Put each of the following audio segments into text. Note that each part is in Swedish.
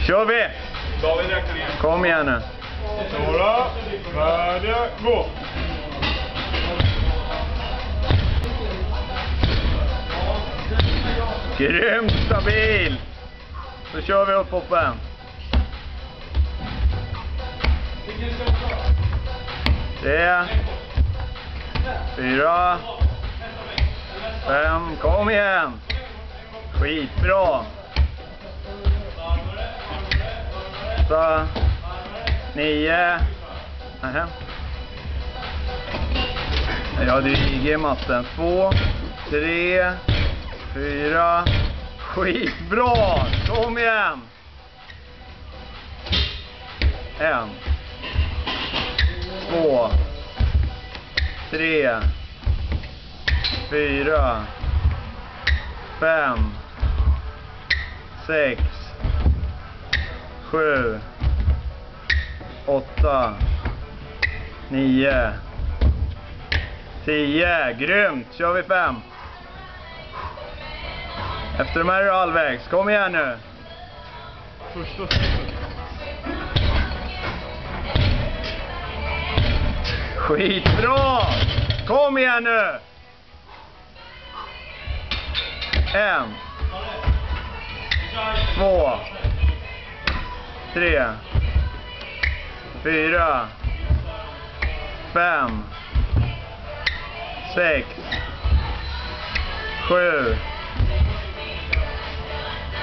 Kör vi! David räknar ner. Kom igen nu. Några, färdiga, gå! Grymt stabil! Så kör vi upp hoppen. 3, 4, 5, kom igen! Skitbra! 8, 9, nähä. Jag dryger matten. 2, 3, 4, skitbra! Kom igen! 1, 2, 3, 4, 5, 6, 7, 8, 9, 10. Grymt! Kör vi 5. Efter de här är du halvvägs. Kom igen nu. Första. Skitbra! Kom igen nu! 1, 2, 3, 4, 5, 6, 7,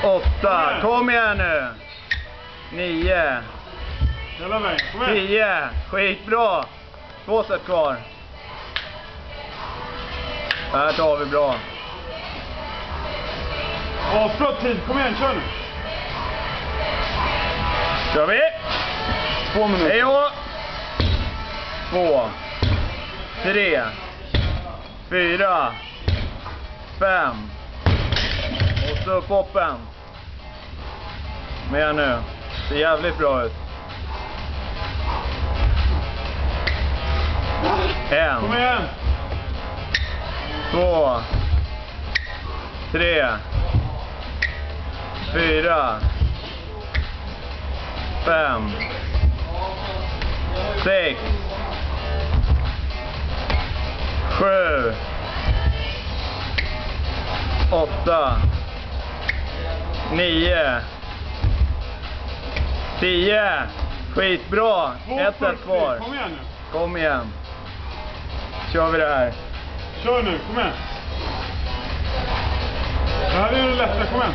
8. Kom igen nu! 9, Hela vägen, kom igen. 10. Skitbra! 2 set kvar. Här tar vi bra. Avbrott tid, kom igen, kör nu. Kör vi! 2 minuter. Hej då! 2, 3, 4, 5. Och så upp hoppen. Med nu. Ser jävligt bra ut. 1, Kom igen. 2, 3, 4, 5, 6, 7, 8, 9, 10. Skitbra. 1 set kvar. Kom igen nu. Kom igen. Kör vi det här. Kör nu, kom igen. Det här är det lätta, kom igen.